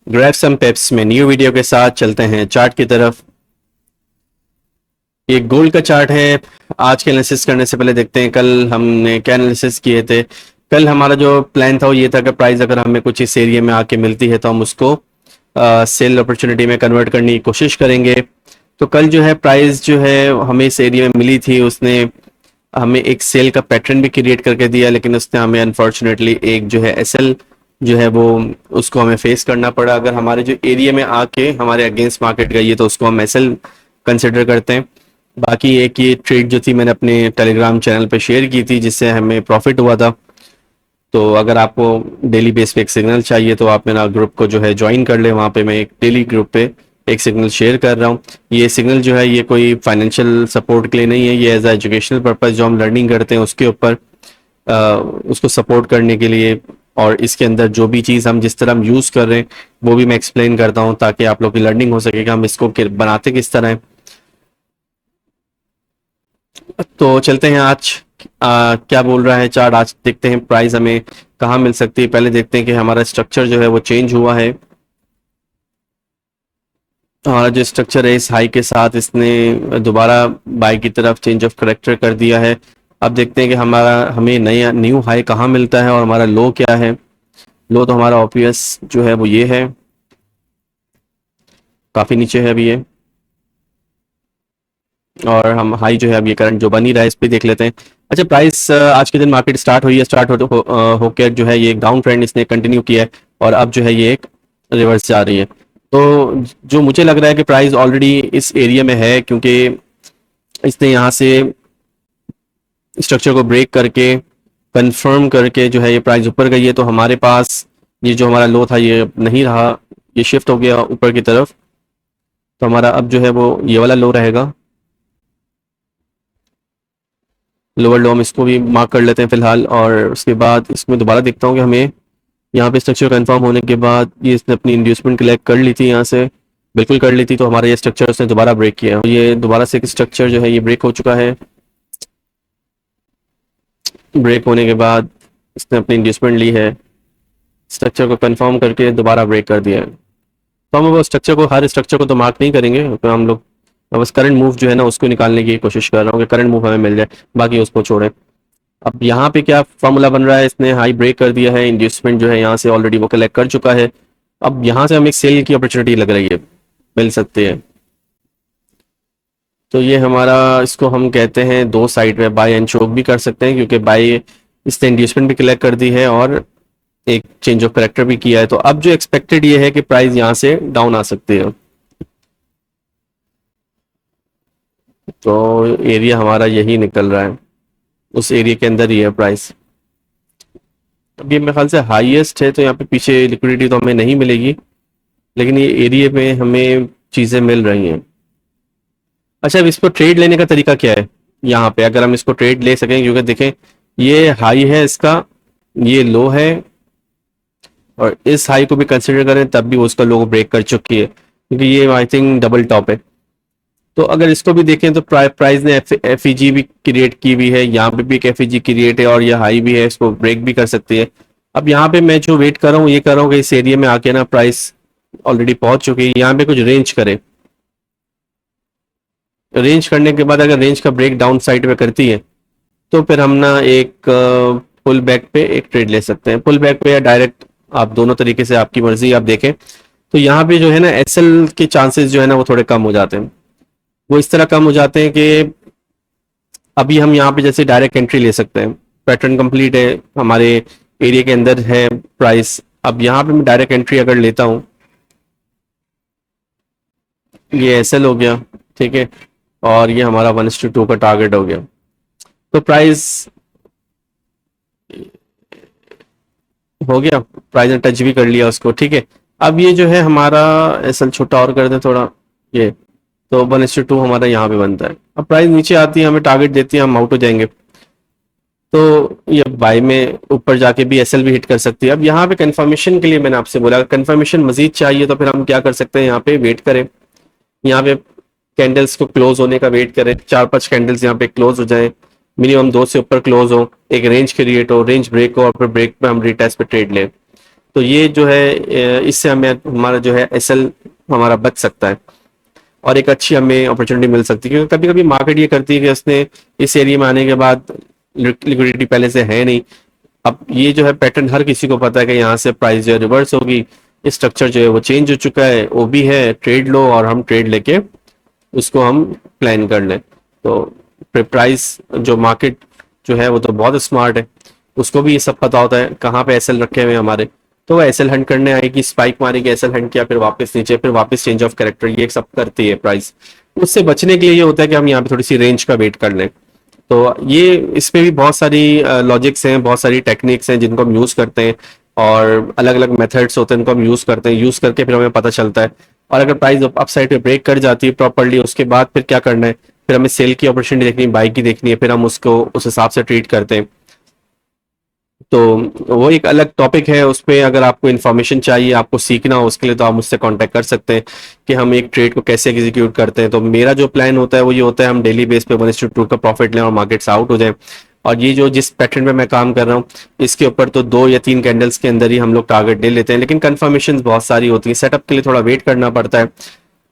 Grab सम Pep's में new video के साथ चलते हैं चार्ट की तरफ। ये गोल्ड का चार्ट है। आज के एनालिसिस करने से पहले देखते हैं कल हमने क्या एनालिसिस किए थे। कल हमारा जो प्लान था वो ये था कि प्राइस अगर हमें कुछ इस एरिया में आके मिलती है तो हम उसको सेल अपॉर्चुनिटी में कन्वर्ट करने की कोशिश करेंगे। तो कल जो है प्राइस जो है हमें इस एरिया में मिली थी, उसने हमें एक सेल का पैटर्न भी क्रिएट करके दिया, लेकिन उसने हमें अनफॉर्चुनेटली एक जो है एसएल जो है वो उसको हमें फेस करना पड़ा। अगर हमारे जो एरिया में आके हमारे अगेंस्ट मार्केट गई है तो उसको हम एसएल कंसिडर करते हैं। बाकी एक ये ट्रेड जो थी मैंने अपने टेलीग्राम चैनल पे शेयर की थी जिससे हमें प्रॉफिट हुआ था। तो अगर आपको डेली बेस पे एक सिग्नल चाहिए तो आप मेरा ग्रुप को जो है ज्वाइन कर ले, वहाँ पे मैं एक डेली ग्रुप पे एक सिग्नल शेयर कर रहा हूँ। ये सिग्नल जो है ये कोई फाइनेंशियल सपोर्ट के लिए नहीं है, ये एज ए एजुकेशनल पर्पज जो हम लर्निंग करते हैं उसके ऊपर उसको सपोर्ट करने के लिए। और इसके अंदर जो भी चीज़ हम जिस तरह हम यूज़ कर रहे हैं वो भी मैं एक्सप्लेन करता हूँ ताकि आप लोग की लर्निंग हो सके कि हम इसको बनाते किस तरह है। तो चलते हैं आज क्या बोल रहा है चार्ट। आज देखते हैं प्राइस हमें कहाँ मिल सकती है। पहले देखते हैं कि हमारा स्ट्रक्चर जो है वो चेंज हुआ है। हमारा जो स्ट्रक्चर है इस हाई के साथ इसने दोबारा बाई की तरफ चेंज ऑफ करेक्टर कर दिया है। अब देखते हैं कि हमारा हमें नया न्यू हाई कहाँ मिलता है और हमारा लो क्या है। लो तो हमारा ऑब्वियस जो है वो ये है, काफ़ी नीचे है अभी ये। और हम हाई जो है अब ये करंट जो बन ही रहा है इस पे देख लेते हैं। अच्छा, प्राइस आज के दिन मार्केट स्टार्ट हुई है, स्टार्ट होकर जो है ये डाउन ट्रेंड इसने कंटिन्यू किया है और अब जो है ये एक रिवर्स जा रही है। तो जो मुझे लग रहा है कि प्राइस ऑलरेडी इस एरिया में है, क्योंकि इसने यहाँ से स्ट्रक्चर को ब्रेक करके कंफर्म करके जो है ये प्राइस ऊपर गई है। तो हमारे पास ये जो हमारा लो था ये नहीं रहा, ये शिफ्ट हो गया ऊपर की तरफ। तो हमारा अब जो है वो ये वाला लो रहेगा, लोअर लो। हम इसको भी मार्क कर लेते हैं फिलहाल और उसके बाद इसमें दोबारा देखता हूँ कि हमें यहाँ पे स्ट्रक्चर कंफर्म होने के बाद ये इसने अपनी इंड्यूसमेंट कलेक्ट कर ली थी, यहाँ से बिल्कुल कर ली थी। तो हमारा ये स्ट्रक्चर उसने दोबारा ब्रेक किया, ये दोबारा से एक स्ट्रक्चर जो है ये ब्रेक हो चुका है। ब्रेक होने के बाद इसने अपनी इंड्यूसमेंट ली है, स्ट्रक्चर को कंफर्म करके दोबारा ब्रेक कर दिया है। तो हम वो स्ट्रक्चर को, हर स्ट्रक्चर को तो मार्क नहीं करेंगे, तो हम लोग बस करंट मूव जो है ना उसको निकालने की कोशिश कर रहा हूँ कि करंट मूव हमें मिल जाए, बाकी उसको छोड़ें। अब यहाँ पे क्या फॉर्मूला बन रहा है, इसने हाई ब्रेक कर दिया है, इंड्यूसमेंट जो है यहाँ से ऑलरेडी वो कलेक्ट कर चुका है। अब यहाँ से हमें एक सेल की अपॉर्चुनिटी लग रही है, मिल सकती है। तो ये हमारा, इसको हम कहते हैं दो साइड में बाय एंड चोक भी कर सकते हैं, क्योंकि बाय इसने इंड्यूसमेंट भी कलेक्ट कर दी है और एक चेंज ऑफ करेक्टर भी किया है। तो अब जो एक्सपेक्टेड ये है कि प्राइस यहाँ से डाउन आ सकती है। तो एरिया हमारा यही निकल रहा है, उस एरिया के अंदर ही है प्राइस। अब ये मेरे ख्याल से हाईएस्ट है, तो यहाँ पे पीछे लिक्विडिटी तो हमें नहीं मिलेगी, लेकिन ये एरिया में हमें चीज़ें मिल रही हैं। अच्छा, अब इसको ट्रेड लेने का तरीका क्या है यहाँ पे, अगर हम इसको ट्रेड ले सकें, क्योंकि देखें ये हाई है इसका, ये लो है, और इस हाई को भी कंसिडर करें तब भी उसका लो ब्रेक कर चुकी है, क्योंकि ये आई थिंक डबल टॉप है। तो अगर इसको भी देखें तो प्राइस ने एफ भी क्रिएट की हुई है, यहाँ पे भी एक एफ क्रिएट है और ये हाई भी है, इसको ब्रेक भी कर सकती है। अब यहाँ पे मैं जो वेट कर रहा हूँ ये कर रहा हूँ कि इस एरिया में आके ना प्राइस ऑलरेडी पहुंच चुकी है, यहाँ पे कुछ रेंज करे। रेंज करने के बाद अगर रेंज का ब्रेक डाउन साइड पे करती है तो फिर हम ना एक पुल बैक पे एक ट्रेड ले सकते हैं, पुल बैक पे या डायरेक्ट, आप दोनों तरीके से आपकी मर्जी आप देखें। तो यहाँ पे जो है ना एसएल के चांसेस जो है ना वो थोड़े कम हो जाते हैं। वो इस तरह कम हो जाते हैं कि अभी हम यहाँ पे जैसे डायरेक्ट एंट्री ले सकते हैं, पैटर्न कंप्लीट है, हमारे एरिया के अंदर है प्राइस। अब यहाँ पे मैं डायरेक्ट एंट्री अगर लेता हूँ, ये एसएल हो गया, ठीक है, और ये हमारा 1:2 का टारगेट हो गया। तो प्राइस हो गया, प्राइस ने टच भी कर लिया उसको, ठीक है। अब ये जो है हमारा एसएल छोटा और कर दे थोड़ा, ये तो 1:2 हमारा यहाँ पे बनता है। अब प्राइस नीचे आती है, हमें टारगेट देती है, हम आउट हो जाएंगे। तो ये बाय में ऊपर जाके भी एसएल भी हिट कर सकती है। अब यहाँ पे कंफर्मेशन के लिए मैंने आपसे बोला, अगर कंफर्मेशन मजीद चाहिए तो फिर हम क्या कर सकते हैं, यहाँ पे वेट करें, यहाँ पे कैंडल्स को क्लोज होने का वेट करें, 4-5 कैंडल्स यहाँ पे क्लोज हो जाए, मिनिमम 2 से ऊपर क्लोज हो, एक रेंज क्रिएट हो, रेंज ब्रेक हो, और फिर ब्रेक पे हम रिटेस्ट पे ट्रेड लें। तो ये जो है इससे हमें हमारा जो है एसएल हमारा बच सकता है और एक अच्छी हमें अपॉर्चुनिटी मिल सकती है, क्योंकि कभी कभी मार्केट ये करती है कि उसने इस एरिया में आने के बाद लिक्विडिटी पहले से है नहीं। अब ये जो है पैटर्न हर किसी को पता है कि यहाँ से प्राइस जो है रिवर्स होगी, स्ट्रक्चर जो है वो चेंज हो चुका है, वो भी है ट्रेड लो और हम ट्रेड लेके उसको हम प्लान कर लें। तो प्राइस जो मार्केट जो है वो तो बहुत स्मार्ट है, उसको भी ये सब पता होता है कहाँ पे एसएल रखे हुए हैं हमारे, तो वो एसएल हंट करने आएगी, स्पाइक मारेगी, एसएल हंट किया, फिर वापस नीचे, फिर वापस चेंज ऑफ कैरेक्टर, ये सब करती है प्राइस। उससे बचने के लिए ये होता है कि हम यहाँ पे थोड़ी सी रेंज का वेट कर लें। तो ये इसमें भी बहुत सारी लॉजिक्स हैं, बहुत सारी टेक्निक्स हैं जिनको हम यूज करते हैं, और अलग अलग मेथड्स होते हैं जिनको हम यूज करते हैं, यूज करके फिर हमें पता चलता है। और अगर प्राइस अप साइड पे ब्रेक कर जाती है प्रॉपरली, उसके बाद फिर क्या करना है, फिर हमें सेल की अपॉर्चुनिटी देखनी है, बाई की देखनी है, फिर हम उसको उस हिसाब से ट्रीट करते हैं। तो वो एक अलग टॉपिक है, उस पर अगर आपको इन्फॉर्मेशन चाहिए, आपको सीखना हो, उसके लिए तो आप मुझसे कांटेक्ट कर सकते हैं कि हम एक ट्रेड को कैसे एग्जीक्यूट करते हैं। तो मेरा जो प्लान होता है वो ये होता है, हम डेली बेस पे 1:2 का प्रॉफिट लें और मार्केट से आउट हो जाए। और ये जो जिस पैटर्न में मैं काम कर रहा हूँ, इसके ऊपर तो 2 या 3 कैंडल्स के अंदर ही हम लोग टारगेट ले लेते हैं, लेकिन कंफर्मेशन बहुत सारी होती है, सेटअप के लिए थोड़ा वेट करना पड़ता है।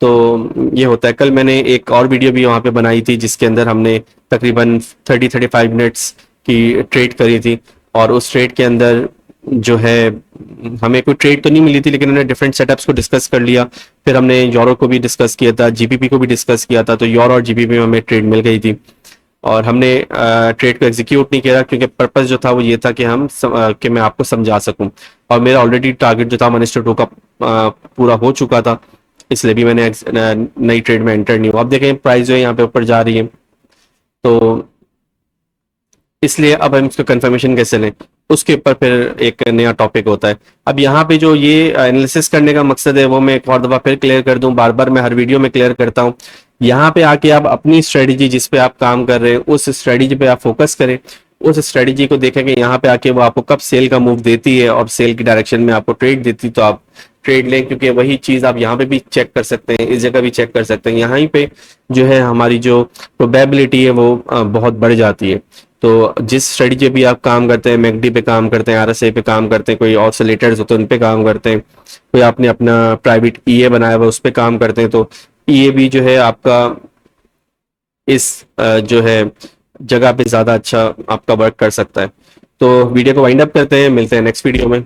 तो ये होता है। कल मैंने एक और वीडियो भी वहाँ पे बनाई थी जिसके अंदर हमने तकरीबन 30-35 मिनट्स की ट्रेड करी थी, और उस ट्रेड के अंदर जो है हमें कोई ट्रेड तो नहीं मिली थी, लेकिन हमने डिफरेंट सेटअप्स को डिस्कस कर लिया। फिर हमने यूरो को भी डिस्कस किया था, जीबीपी को भी डिस्कस किया था, तो यूरो और जीबीपी में हमें ट्रेड मिल गई थी। और हमने ट्रेड को एग्जीक्यूट नहीं किया क्योंकि पर्पस जो था वो ये था कि कि मैं आपको समझा सकूं, और मेरा ऑलरेडी टारगेट जो था 1:2 का पूरा हो चुका था, इसलिए भी मैंने नई ट्रेड में एंटर नहीं हुआ। अब देखें प्राइस जो है यहाँ पे ऊपर जा रही है, तो इसलिए अब हम इसको कंफर्मेशन कैसे लें, उसके ऊपर फिर एक नया टॉपिक होता है। अब यहाँ पे जो ये एनालिसिस करने का मकसद है वो मैं एक और दफा फिर क्लियर कर दूं, बार बार मैं हर वीडियो में क्लियर करता हूँ। यहाँ पे आके आप अपनी स्ट्रेटेजी जिस पे आप काम कर रहे हैं उस स्ट्रेटेजी पे आप फोकस करें, उस स्ट्रेटेजी को देखें कि यहाँ पे आके वो आपको कब सेल का मूव देती है और सेल की डायरेक्शन में आपको ट्रेड देती, तो आप ट्रेड लें, क्योंकि वही चीज आप यहाँ पे भी चेक कर सकते हैं, इस जगह भी चेक कर सकते हैं। यहाँ पे जो है हमारी जो प्रोबेबिलिटी है वो बहुत बढ़ जाती है। तो जिस स्ट्रेटजी पे आप काम करते हैं, मैकडी पे काम करते हैं, आरएसआई पे काम करते हैं, कोई ऑसिलेटर्स होते हैं उन पे काम करते हैं, कोई आपने अपना प्राइवेट ईए बनाया हुआ उस पे काम करते हैं, तो ईए भी जो है आपका इस जो है जगह पे ज्यादा अच्छा आपका वर्क कर सकता है। तो वीडियो को वाइंड अप करते हैं, मिलते हैं नेक्स्ट वीडियो में।